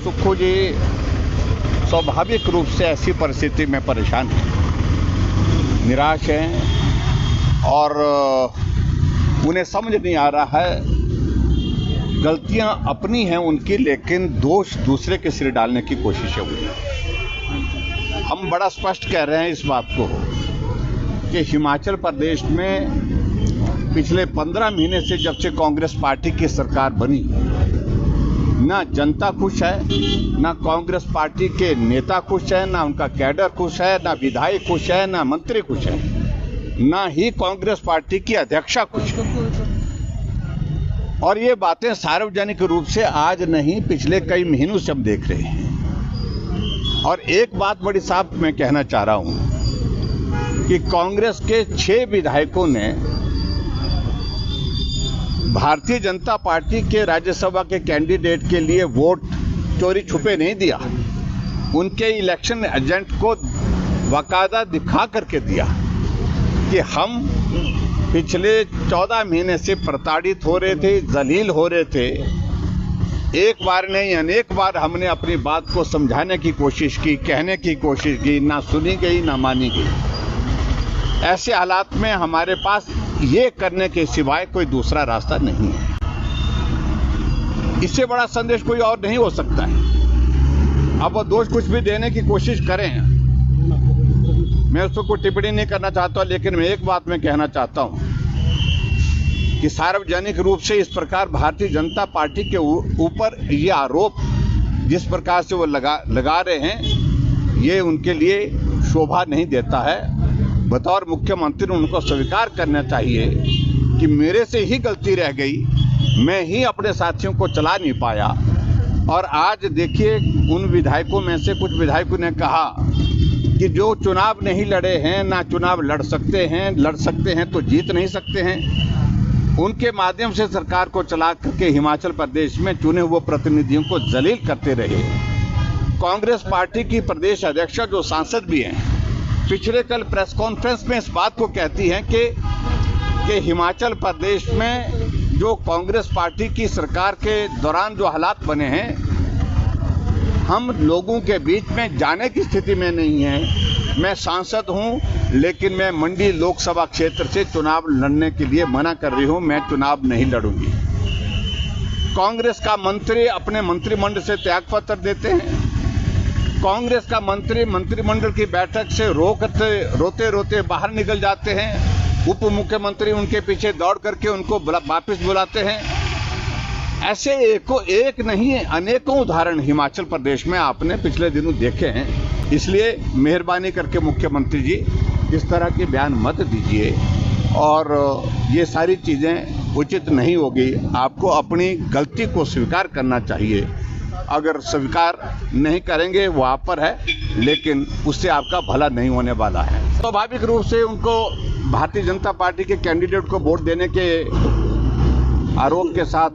सुक्खू जी स्वाभाविक रूप से ऐसी परिस्थिति में परेशान हैं, निराश हैं और उन्हें समझ नहीं आ रहा है। गलतियां अपनी हैं उनकी, लेकिन दोष दूसरे के सिर डालने की कोशिशें हुई। हम बड़ा स्पष्ट कह रहे हैं इस बात को कि हिमाचल प्रदेश में पिछले 15 महीने से जब से कांग्रेस पार्टी की सरकार बनी, ना जनता खुश है, ना कांग्रेस पार्टी के नेता खुश है, ना उनका कैडर खुश है, ना विधायक खुश है, ना मंत्री खुश है, ना ही कांग्रेस पार्टी की अध्यक्षा खुश है। और ये बातें सार्वजनिक रूप से आज नहीं, पिछले कई महीनों से हम देख रहे हैं। और एक बात बड़ी साफ मैं कहना चाह रहा हूं कि कांग्रेस के 6 विधायकों ने भारतीय जनता पार्टी के राज्यसभा के कैंडिडेट के लिए वोट चोरी छुपे नहीं दिया, उनके इलेक्शन एजेंट को बाकायदा दिखा करके दिया कि हम पिछले 14 महीने से प्रताड़ित हो रहे थे, जलील हो रहे थे। एक बार नहीं अनेक बार हमने अपनी बात को समझाने की कोशिश की, कहने की कोशिश की, ना सुनी गई ना मानी गई। ऐसे हालात में हमारे पास ये करने के सिवाय कोई दूसरा रास्ता नहीं है। इससे बड़ा संदेश कोई और नहीं हो सकता है। अब वो दोष कुछ भी देने की कोशिश करें, मैं उसको कोई टिप्पणी नहीं करना चाहता, लेकिन मैं एक बात मैं कहना चाहता हूं कि सार्वजनिक रूप से इस प्रकार भारतीय जनता पार्टी के ऊपर ये आरोप जिस प्रकार से वो लगा रहे हैं, ये उनके लिए शोभा नहीं देता है। बतौर मुख्यमंत्री उनको स्वीकार करना चाहिए कि मेरे से ही गलती रह गई, मैं ही अपने साथियों को चला नहीं पाया। और आज देखिए, उन विधायकों में से कुछ विधायकों ने कहा कि जो चुनाव नहीं लड़े हैं, ना चुनाव लड़ सकते हैं तो जीत नहीं सकते हैं। उनके माध्यम से सरकार को चला करके हिमाचल प्रदेश में चुने हुए प्रतिनिधियों को जलील करते रहे। कांग्रेस पार्टी की प्रदेश अध्यक्षा जो सांसद भी हैं, पिछले कल प्रेस कॉन्फ्रेंस में इस बात को कहती हैं कि हिमाचल प्रदेश में जो कांग्रेस पार्टी की सरकार के दौरान जो हालात बने हैं, हम लोगों के बीच में जाने की स्थिति में नहीं है। मैं सांसद हूं, लेकिन मैं मंडी लोकसभा क्षेत्र से चुनाव लड़ने के लिए मना कर रही हूं, मैं चुनाव नहीं लड़ूंगी। कांग्रेस का मंत्री अपने मंत्रिमंडल से त्यागपत्र देते हैं। कांग्रेस का मंत्रिमंडल की बैठक से रोते रोते बाहर निकल जाते हैं। उप मुख्यमंत्री उनके पीछे दौड़ करके उनको वापस बुलाते हैं। ऐसे एक नहीं अनेकों उदाहरण हिमाचल प्रदेश में आपने पिछले दिनों देखे हैं। इसलिए मेहरबानी करके मुख्यमंत्री जी इस तरह के बयान मत दीजिए और ये सारी चीज़ें उचित नहीं होगी। आपको अपनी गलती को स्वीकार करना चाहिए। अगर स्वीकार नहीं करेंगे वो आप पर है, लेकिन उससे आपका भला नहीं होने वाला है। स्वाभाविक रूप से उनको भारतीय जनता पार्टी के कैंडिडेट को वोट देने के आरोप के साथ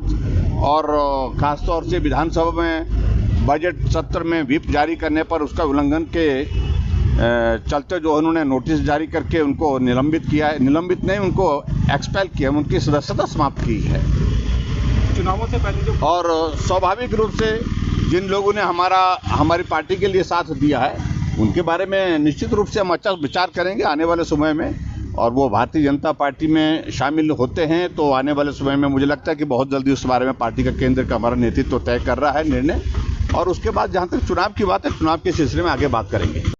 और खासतौर से विधानसभा में बजट सत्र में व्हिप जारी करने पर उसका उल्लंघन के चलते जो उन्होंने नोटिस जारी करके उनको निलंबित किया है, निलंबित नहीं उनको एक्सपेल किया, उनकी सदस्यता समाप्त की है चुनावों से पहले जो। और स्वाभाविक रूप से जिन लोगों ने हमारी पार्टी के लिए साथ दिया है, उनके बारे में निश्चित रूप से हम अच्छा विचार करेंगे आने वाले समय में। और वो भारतीय जनता पार्टी में शामिल होते हैं तो आने वाले समय में मुझे लगता है कि बहुत जल्दी उस बारे में पार्टी का केंद्र का हमारा नेतृत्व तय कर रहा है निर्णय। और उसके बाद जहाँ तक चुनाव की बात है, चुनाव के सिलसिले में आगे बात करेंगे।